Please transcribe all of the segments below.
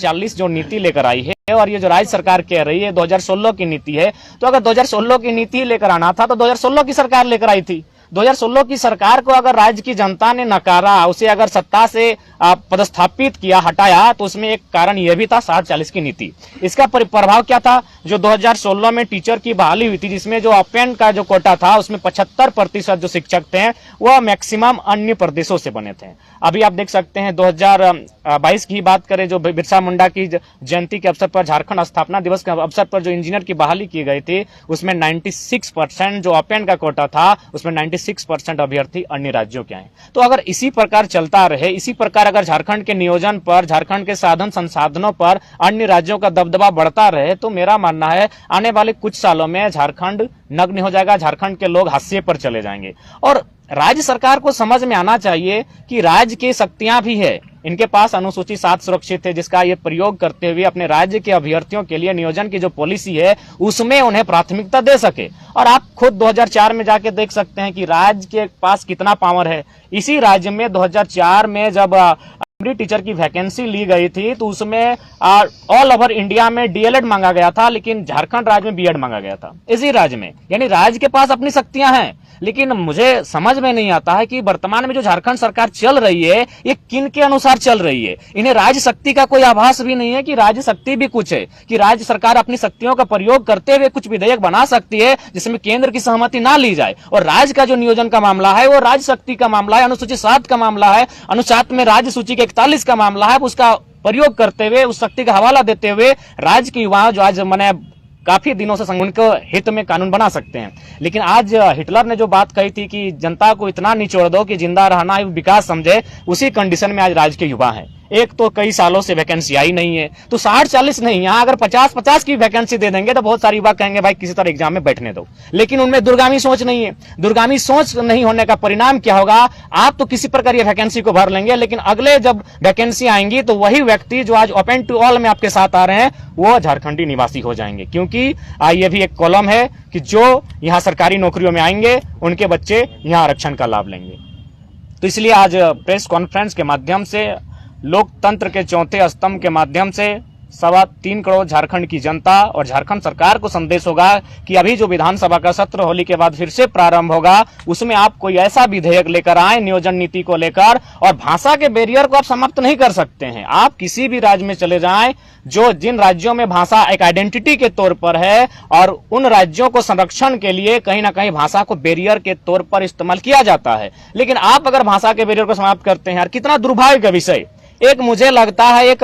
60-40 जो नीति लेकर आई है, और ये जो राज्य सरकार कह रही है 2016 की नीति है, तो अगर 2016 की नीति लेकर आना था तो 2016 की सरकार लेकर आई थी। 2016 की सरकार को अगर राज्य की जनता ने नकारा, उसे अगर सत्ता से पदस्थापित किया, हटाया, तो उसमें एक कारण यह भी था 60-40 की नीति। इसका प्रभाव क्या था? जो 2016 में टीचर की बहाली हुई थी, जिसमें जो ओपन का जो कोटा था उसमें 75% जो शिक्षक थे वह मैक्सिमम अन्य प्रदेशों से बने थे। अभी आप देख सकते हैं 2022 की बात करें, जो बिरसा मुंडा की जयंती के अवसर पर, झारखंड स्थापना दिवस के अवसर पर जो इंजीनियर की बहाली की गई थी, उसमें 96% जो ओपन का कोटा था उसमें 96% अभ्यर्थी अन्य राज्यों के आए। तो अगर इसी प्रकार चलता रहे, इसी प्रकार अगर झारखंड के नियोजन पर, झारखंड के साधन संसाधनों पर अन्य राज्यों का दबदबा बढ़ता रहे, तो मेरा मानना है आने वाले कुछ सालों में झारखंड नग्न हो जाएगा, झारखंड के लोग हाशिए पर चले जाएंगे। और राज्य सरकार को समझ में आना चाहिए कि राज्य की शक्तियां भी है, इनके पास अनुसूचित 7 सुरक्षित है, जिसका ये प्रयोग करते हुए अपने राज्य के अभ्यर्थियों के लिए नियोजन की जो पॉलिसी है उसमें उन्हें प्राथमिकता दे सके। और आप खुद 2004 में जाके देख सकते हैं कि राज्य के पास कितना पावर है। इसी राज्य में 2004 में जब प्राइमरी टीचर की वैकेंसी ली गई थी, तो उसमें ऑल ओवर इंडिया में डीएलएड मांगा गया था, लेकिन झारखंड राज्य में बीएड मांगा गया था, इसी राज्य में। यानी राज्य के पास अपनी शक्तियां हैं, लेकिन मुझे समझ में नहीं आता है कि वर्तमान में जो झारखंड सरकार चल रही है ये किन के अनुसार चल रही है। इन्हें राज्य शक्ति का कोई आभास भी नहीं है कि राज्य शक्ति भी कुछ है, कि राज्य सरकार अपनी शक्तियों का प्रयोग करते हुए कुछ विधेयक बना सकती है जिसमें केंद्र की सहमति ना ली जाए। और राज्य का जो नियोजन का मामला है वो राज्य शक्ति का मामला है, अनुसूचित 7 का मामला है, अनुच्छेद में राज्य सूची के 41 का मामला है। उसका प्रयोग करते हुए, उस शक्ति का हवाला देते हुए राज्य के युवा जो आज मैंने काफी दिनों से उनको हित में कानून बना सकते हैं। लेकिन आज हिटलर ने जो बात कही थी कि जनता को इतना निचोड़ दो कि जिंदा रहना ही विकास समझे, उसी कंडीशन में आज राज्य के युवा हैं। एक तो कई सालों से वैकेंसी आई नहीं है, तो 60-40 नहीं, यहाँ अगर 50-50 की वैकेंसी दे देंगे तो बहुत सारे युवा कहेंगे भाई किसी तरह एग्जाम में बैठने दो। लेकिन उनमें दूरगामी सोच नहीं है। दूरगामी सोच नहीं होने का परिणाम क्या होगा? आप तो किसी प्रकार ये वैकेंसी को भर लेंगे, लेकिन अगले जब वैकेंसी आएंगी तो वही व्यक्ति जो आज ओपन टू ऑल में आपके साथ आ रहे हैं वो झारखंडी निवासी हो जाएंगे। क्योंकि ये भी एक कॉलम है कि जो यहाँ सरकारी नौकरियों में आएंगे उनके बच्चे यहाँ आरक्षण का लाभ लेंगे। तो इसलिए आज प्रेस कॉन्फ्रेंस के माध्यम से, लोकतंत्र के चौथे स्तंभ के माध्यम से 3.25 करोड़ झारखंड की जनता और झारखंड सरकार को संदेश होगा कि अभी जो विधानसभा का सत्र होली के बाद फिर से प्रारंभ होगा, उसमें आप कोई ऐसा विधेयक लेकर आए नियोजन नीति को लेकर, और भाषा के बैरियर को आप समाप्त नहीं कर सकते हैं। आप किसी भी राज्य में चले जाएं, जो जिन राज्यों में भाषा एक आइडेंटिटी के तौर पर है, और उन राज्यों को संरक्षण के लिए कहीं ना कहीं भाषा को बैरियर के तौर पर इस्तेमाल किया जाता है। लेकिन आप अगर भाषा के बैरियर को समाप्त करते हैं, कितना दुर्भाग्य का विषय। एक मुझे लगता है एक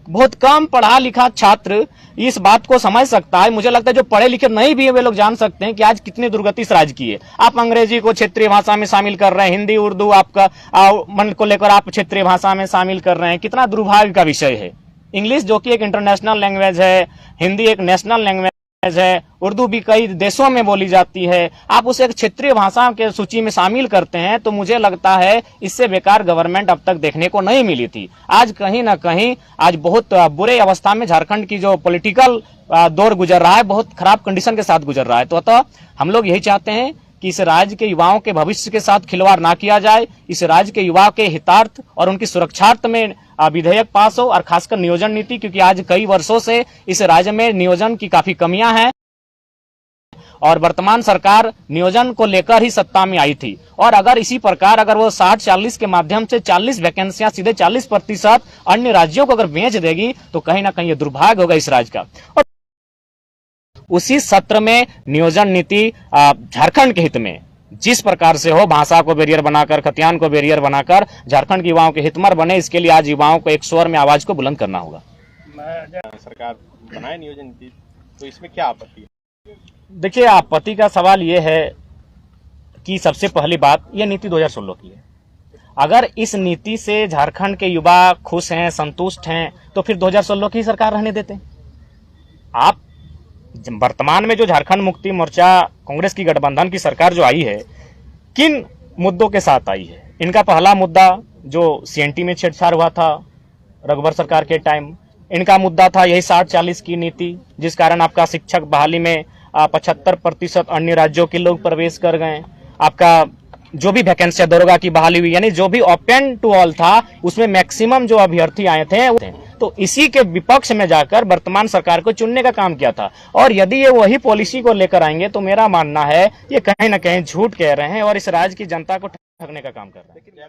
बहुत कम पढ़ा लिखा छात्र इस बात को समझ सकता है। मुझे लगता है जो पढ़े लिखे नहीं भी है वे लोग जान सकते हैं कि आज कितनी दुर्गति इस राज्य की है। आप अंग्रेजी को क्षेत्रीय भाषा में शामिल कर रहे हैं, हिंदी उर्दू आपका मन को लेकर आप क्षेत्रीय भाषा में शामिल कर रहे हैं, कितना दुर्भाग्य का विषय है। इंग्लिश जो कि एक इंटरनेशनल लैंग्वेज है, हिंदी एक नेशनल लैंग्वेज है, उर्दू भी कई देशों में बोली जाती है, आप उसे एक क्षेत्रीय भाषा के सूची में शामिल करते हैं, तो मुझे लगता है इससे बेकार गवर्नमेंट अब तक देखने को नहीं मिली थी। आज कहीं ना कहीं आज बहुत बुरे अवस्था में झारखंड की जो पॉलिटिकल दौर गुजर रहा है, बहुत खराब कंडीशन के साथ गुजर रहा है। तो अतः हम लोग यही चाहते हैं कि इस राज्य के युवाओं के भविष्य के साथ खिलवाड़ ना किया जाए, इस राज्य के युवाओं के हितार्थ और उनकी सुरक्षार्थ में विधेयक पास हो, और खासकर नियोजन नीति, क्योंकि आज कई वर्षों से इस राज्य में नियोजन की काफी कमियां हैं, और वर्तमान सरकार नियोजन को लेकर ही सत्ता में आई थी। और अगर इसी प्रकार अगर वो 60-40 के माध्यम से 40 वैकेंसियां सीधे 40% अन्य राज्यों को अगर बेच देगी, तो कहीं ना कहीं ये दुर्भाग्य होगा इस राज्य का। और उसी सत्र में नियोजन नीति झारखंड के हित में जिस प्रकार से हो, भाषा को बैरियर बनाकर, खतियान को बैरियर बनाकर झारखंड के युवाओं के हितमर बने, इसके लिए आज युवाओं को एक स्वर में आवाज को बुलंद करना होगा। सरकार बनाए नियोजन नीति, तो इसमें क्या आपत्ति है? देखिए, आपत्ति का सवाल यह है कि सबसे पहली बात, यह नीति 2016 की है। अगर इस नीति से झारखंड के युवा खुश हैं, संतुष्ट हैं, तो फिर 2016 की सरकार रहने देते। आप वर्तमान में जो झारखंड मुक्ति मोर्चा कांग्रेस की गठबंधन की सरकार जो आई है, किन मुद्दों के साथ आई है? इनका पहला मुद्दा जो सीएनटी में छेड़छाड़ हुआ था रघुवर सरकार के टाइम, इनका मुद्दा था यही 60-40 की नीति, जिस कारण आपका शिक्षक बहाली में 75% अन्य राज्यों के लोग प्रवेश कर गए। आपका जो भी वैकेंसी दरोगा की बहाली हुई, यानी जो भी ओपन टू ऑल था उसमें मैक्सिमम जो अभ्यर्थी आए थे। तो इसी के विपक्ष में जाकर वर्तमान सरकार को चुनने का काम किया था। और यदि ये वही पॉलिसी को लेकर आएंगे तो मेरा मानना है ये कहीं ना कहीं झूठ कह रहे हैं और इस राज्य की जनता को ठगने का काम कर रहे हैं।